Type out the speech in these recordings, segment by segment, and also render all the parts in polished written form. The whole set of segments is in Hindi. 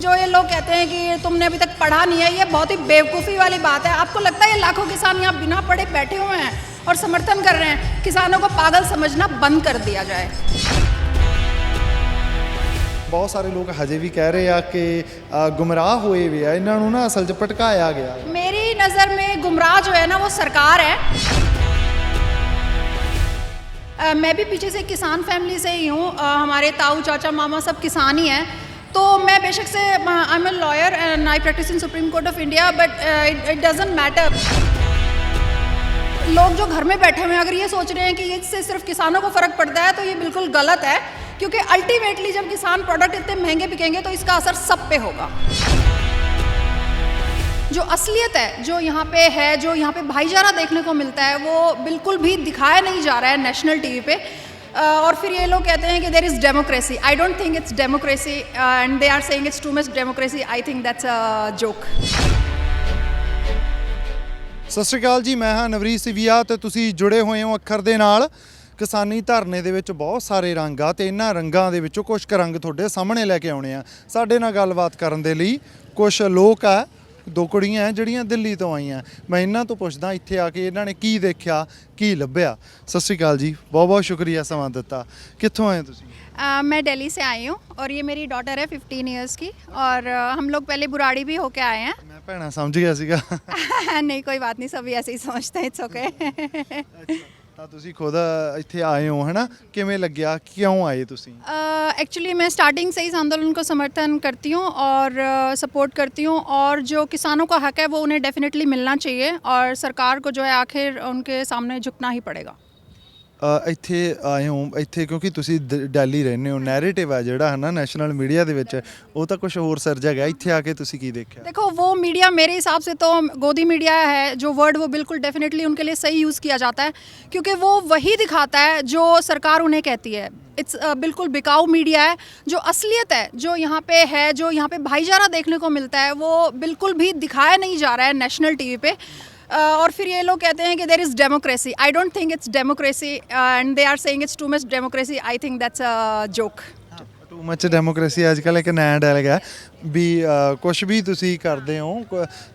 जो ये लोग कहते हैं कि तुमने अभी तक पढ़ा नहीं है, ये बहुत ही बेवकूफ़ी वाली बात है। आपको लगता है ये लाखों किसान यहाँ बिना पढ़े बैठे हुए हैं और समर्थन कर रहे हैं? किसानों को पागल समझना बंद कर दिया जाए। बहुत सारे लोग हजे भी कह रहे हैं कि गुमराह हुए हुए हैं, इन्हों ना असल च भटकाया गया। मेरी नज़र में गुमराह जो है ना वो सरकार है। मैं भी पीछे से किसान फैमिली से ही हूँ, हमारे ताऊ चाचा मामा सब किसान ही हैं। तो मैं बेशक से I am a lawyer and I practise in Supreme Court of India, but it doesn't matter. लोग जो घर में बैठे हुए हैं अगर ये सोच रहे हैं कि इससे सिर्फ किसानों को फ़र्क पड़ता है तो ये बिल्कुल गलत है, क्योंकि अल्टीमेटली जब किसान प्रोडक्ट इतने महंगे बिकेंगे तो इसका असर सब पे होगा। जो असलियत है जो यहाँ पे है, जो यहाँ पे भाईचारा देखने को मिलता है, वो बिल्कुल भी दिखाया नहीं जा रहा है नेशनल टीवी पे। और फिर ये लोग कहते हैं कि there is democracy. I don't think it's democracy and they are saying it's too much democracy. I think that's a joke. Sat Sri ਅਕਾਲ ਜੀ, ਮੈਂ ਹਾਂ ਨਵਰੀਤ ਸਿਵੀਆ ਤੇ ਤੁਸੀਂ ਜੁੜੇ ਹੋਏ ਹੋ ਅੱਖਰ ਦੇ ਨਾਲ। ਕਿਸਾਨੀ ਧਰਨੇ ਦੇ ਵਿੱਚ ਬਹੁਤ ਸਾਰੇ ਰੰਗ ਆ ਤੇ ਇਹਨਾਂ ਰੰਗਾਂ ਦੇ ਵਿੱਚੋਂ ਕੁਝ ਕੁ ਰੰਗ ਤੁਹਾਡੇ ਸਾਹਮਣੇ ਲੈ ਕੇ ਆਉਣੇ ਆ। ਸਾਡੇ ਨਾਲ ਗੱਲਬਾਤ ਕਰਨ ਦੇ ਲਈ ਕੁਝ ਲੋਕ ਆ, ਦੋ ਕੁੜੀਆਂ ਜਿਹੜੀਆਂ ਦਿੱਲੀ ਤੋਂ ਆਈਆਂ। ਮੈਂ ਇਹਨਾਂ ਤੋਂ ਪੁੱਛਦਾ ਇੱਥੇ ਆ ਕੇ ਇਹਨਾਂ ਨੇ ਕੀ ਦੇਖਿਆ, ਕੀ ਲੱਭਿਆ। ਸਤਿ ਸ਼੍ਰੀ ਅਕਾਲ ਜੀ, ਬਹੁਤ ਬਹੁਤ ਸ਼ੁਕਰੀਆ ਸਮਾਂ ਦਿੱਤਾ। ਕਿੱਥੋਂ ਆਏ ਤੁਸੀਂ? मैं दिल्ली से आई हूँ और ये मेरी डॉटर है 15 इयर्स की, और हम लोग पहले बुराड़ी भी होके आए हैं। ਮੈਂ ਭੈਣਾ ਸਮਝ ਗਿਆ ਸੀਗਾ। नहीं कोई बात नहीं, सभी ऐसे ही समझते हैं, इट्स ओके। ਤਾਂ ਤੁਸੀਂ ਖੁਦ ਇੱਥੇ ਆਏ ਹੋ ਹੈ ਨਾ, ਕਿਵੇਂ ਲੱਗਿਆ, ਕਿਉਂ ਆਏ ਤੁਸੀਂ? एक्चुअली मैं स्टार्टिंग से इस आंदोलन को समर्थन करती हूँ और सपोर्ट करती हूँ, और जो किसानों का हक है वो उन्हें डेफिनेटली मिलना चाहिए, और सरकार को जो है आखिर उनके सामने झुकना ही पड़ेगा। ਇੱਥੇ ਆਏ ਹੋ ਇੱਥੇ ਕਿਉਂਕਿ ਤੁਸੀਂ ਦਿੱਲੀ ਰਹਿੰਦੇ ਹੋ। ਨੈਰੇਟਿਵ ਹੈ ਜਿਹੜਾ ਹੈ ਨਾ ਨੈਸ਼ਨਲ ਮੀਡੀਆ ਦੇ ਵਿੱਚ, ਉਹ ਤਾਂ ਕੁਝ ਹੋਰ ਸਿਰਜਿਆ ਗਿਆ। ਇੱਥੇ ਆ ਕੇ ਤੁਸੀਂ ਕੀ देखा? देखो वो मीडिया मेरे हिसाब से तो गोदी मीडिया है जो वर्ड, वो बिल्कुल डेफिनेटली उनके लिए सही यूज़ किया जाता है, क्योंकि वो वही दिखाता है जो सरकार उन्हें कहती है। इट्स बिल्कुल बिकाऊ मीडिया है। जो असलियत है जो यहाँ पे है, जो यहाँ पे भाईचारा देखने को मिलता है, वो बिल्कुल भी दिखाया नहीं जा रहा है नेशनल टीवी पे। और फिर ये लोग कहते हैं कि there is democracy. I don't think it's democracy and they are saying it's too much democracy. I think that's a joke. Too much democracy ਅੱਜ ਕੱਲ੍ਹ ਇੱਕ ਨया ਡੈਲ ਗਿਆ ਵੀ ਕੁਛ ਵੀ ਤੁਸੀਂ ਕਰਦੇ ਹੋ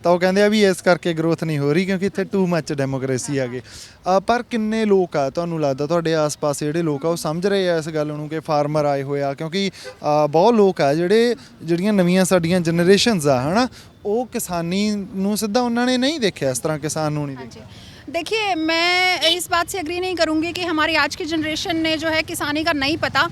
ਤਾਂ ਉਹ ਕਹਿੰਦੇ ਆ ਵੀ ਇਸ ਕਰਕੇ ਗਰੋਥ ਨਹੀਂ ਹੋ ਰਹੀ ਕਿਉਂਕਿ ਇੱਥੇ ਟੂ ਮੱਚ ਡੈਮੋਕ੍ਰੇਸੀ ਆ ਗਈ। ਪਰ ਕਿੰਨੇ ਲੋਕ ਆ ਤੁਹਾਨੂੰ ਲੱਗਦਾ ਤੁਹਾਡੇ ਆਸ-ਪਾਸ ਜਿਹੜੇ ਲੋਕ ਆ ਉਹ ਸਮਝ ਰਹੇ ਆ ਇਸ ਗੱਲ ਨੂੰ ਕਿ ਫਾਰਮਰ ਆਏ ਹੋਏ ਆ? ਕਿਉਂਕਿ ਬਹੁਤ ਲੋਕ ਆ ਜਿਹੜੀਆਂ ਨਵੀਆਂ ਸਾਡੀਆਂ ਜਨਰੇਸ਼ਨਸ ਆ ਹੈ ਨਾ, ਉਹ ਕਿਸਾਨੀ ਨੂੰ ਸਿੱਧਾ ਉਹਨਾਂ ਨੇ ਨਹੀਂ ਦੇਖਿਆ, ਇਸ ਤਰ੍ਹਾਂ ਕਿਸਾਨ ਨੂੰ ਨਹੀਂ ਦੇਖਿਆ। देखिए, मैं इस बात से एग्री नहीं करूँगी कि हमारी आज की जनरेशन ने जो है किसानी का नहीं पता।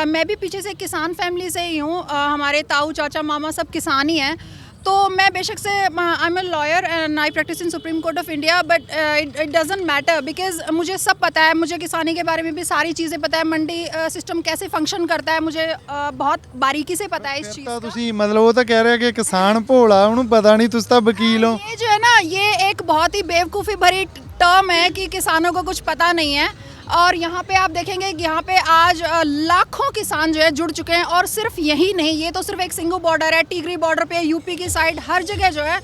मैं भी पीछे से किसान फैमिली से ही हूँ, हमारे ताऊ चाचा मामा सब किसान ही हैं। तो मैं बेशक से I am a lawyer and I practise in Supreme Court of India, but it doesn't matter, because मुझे सब पता है। मुझे किसानी के बारे में भी सारी चीज़ें पता है, मंडी सिस्टम कैसे फंक्शन करता है मुझे बहुत बारीकी से पता है इस चीज़ का। ਤੁਸੀਂ ਮਤਲਬ ਉਹ ਤਾਂ ਕਹਿ ਰਿਹਾ ਕਿ ਕਿਸਾਨ ਭੋਲਾ, ਉਹਨੂੰ ਪਤਾ ਨਹੀਂ, ਤੁਸੀਂ ਤਾਂ ਵਕੀਲ ਹੋ। ये जो है ना, ये एक बहुत ही बेवकूफ़ी भरी टर्म है कि किसानों को कुछ पता नहीं है। और यहाँ पे आप देखेंगे कि यहाँ पे आज लाखों किसान जो है जुड़ चुके हैं, और सिर्फ यही नहीं, ये तो सिर्फ एक सिंगू बॉर्डर है। टिगरी बॉर्डर पे, यूपी की साइड, हर जगह जो है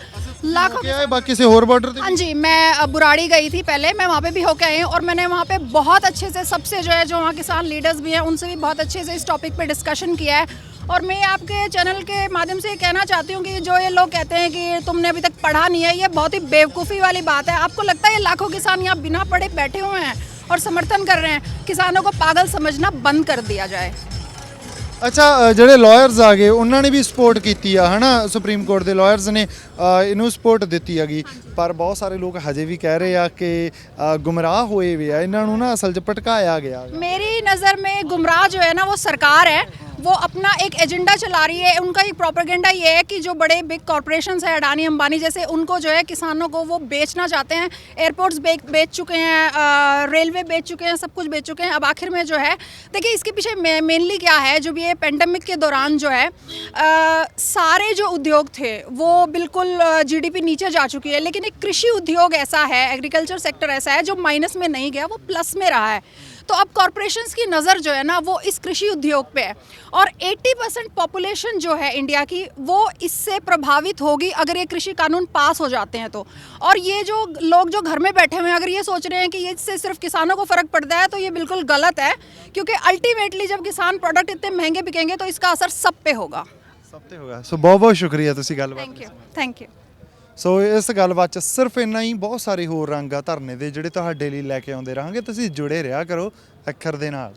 लाखों क्या है बाकी से और बॉर्डर? हाँ जी, मैं बुराड़ी गई थी पहले, मैं वहाँ पे भी होके आई हूँ, और मैंने वहाँ पे बहुत अच्छे से सबसे जो है, जो वहाँ किसान लीडर्स भी हैं, उनसे भी बहुत अच्छे से इस टॉपिक पे डिस्कशन किया है। और मैं आपके चैनल के माध्यम से कहना चाहती हूँ कि जो ये लोग कहते हैं कि तुमने अभी तक पढ़ा नहीं है, ये बहुत ही बेवकूफ़ी वाली बात है। आपको लगता है ये लाखों किसान यहाँ बिना पढ़े बैठे हुए हैं और समर्थन कर रहे हैं? किसानों को पागल समझना बंद कर दिया जाए। ਅੱਛਾ, ਜਿਹੜੇ ਲਾਇਰਸ ਆ ਗਏ ਉਹਨਾਂ ਨੇ ਵੀ ਸਪੋਰਟ ਕੀਤੀ ਆ ਹੈ ਨਾ, ਸੁਪਰੀਮ ਕੋਰਟ ਦੇ ਲਾਇਰਸ ਨੇ ਇਹਨੂੰ ਸਪੋਰਟ ਦਿੱਤੀ ਹੈਗੀ। ਪਰ ਬਹੁਤ ਸਾਰੇ ਲੋਕ ਹਜੇ ਵੀ ਕਹਿ ਰਹੇ ਆ ਕਿ ਗੁਮਰਾਹ ਹੋਏ ਹੋਏ ਆ, ਇਹਨਾਂ ਨੂੰ ਨਾ ਅਸਲ 'ਚ ਭਟਕਾਇਆ ਗਿਆ। मेरी नज़र में गुमराह जो है ना वो सरकार है। वो अपना एक एजेंडा चला रही है। उनका एक प्रोपेगेंडा ये है कि जो बड़े बिग कॉरपोरेशंस हैं, अडानी अंबानी जैसे, उनको जो है किसानों को वो बेचना चाहते हैं। एयरपोर्ट्स बेच चुके हैं, रेलवे बेच चुके हैं, सब कुछ बेच चुके हैं। अब आखिर में जो है, देखिए इसके पीछे मेनली क्या है, जो भी ये पेंडेमिक के दौरान जो है सारे जो उद्योग थे वो बिल्कुल GDP नीचे जा चुकी है, लेकिन एक कृषि उद्योग ऐसा है, एग्रीकल्चर सेक्टर ऐसा है जो माइनस में नहीं गया, वो प्लस में रहा है। तो अब कॉरपोरेशंस की नज़र जो है ना वो इस कृषि उद्योग पे है, और 80% पॉपुलेशन जो है इंडिया की वो इससे प्रभावित होगी अगर ये कृषि कानून पास हो जाते हैं तो। और ये जो लोग जो घर में बैठे हुए हैं अगर ये सोच रहे हैं कि इससे सिर्फ किसानों को फ़र्क पड़ता है तो ये बिल्कुल गलत है, क्योंकि अल्टीमेटली जब किसान प्रोडक्ट इतने महंगे बिकेंगे तो इसका असर सब पे होगा। ਸਭ ਤੇ ਹੋਗਾ। ਸੋ ਬਹੁਤ ਬਹੁਤ ਸ਼ੁਕਰੀਆ ਤੁਸੀਂ ਗੱਲਬਾਤ ਥੈਂਕ ਯੂ ਸੋ ਇਸ ਗੱਲਬਾਤ 'ਚ ਸਿਰਫ ਇੰਨਾ ਹੀ, ਬਹੁਤ ਸਾਰੇ ਹੋਰ ਰੰਗ ਆ ਧਰਨੇ ਦੇ ਜਿਹੜੇ ਤੁਹਾਡੇ ਲਈ ਲੈ ਕੇ ਆਉਂਦੇ ਰਹਾਂਗੇ। ਤੁਸੀਂ ਜੁੜੇ ਰਿਹਾ ਕਰੋ ਅੱਖਰ ਦੇ ਨਾਲ।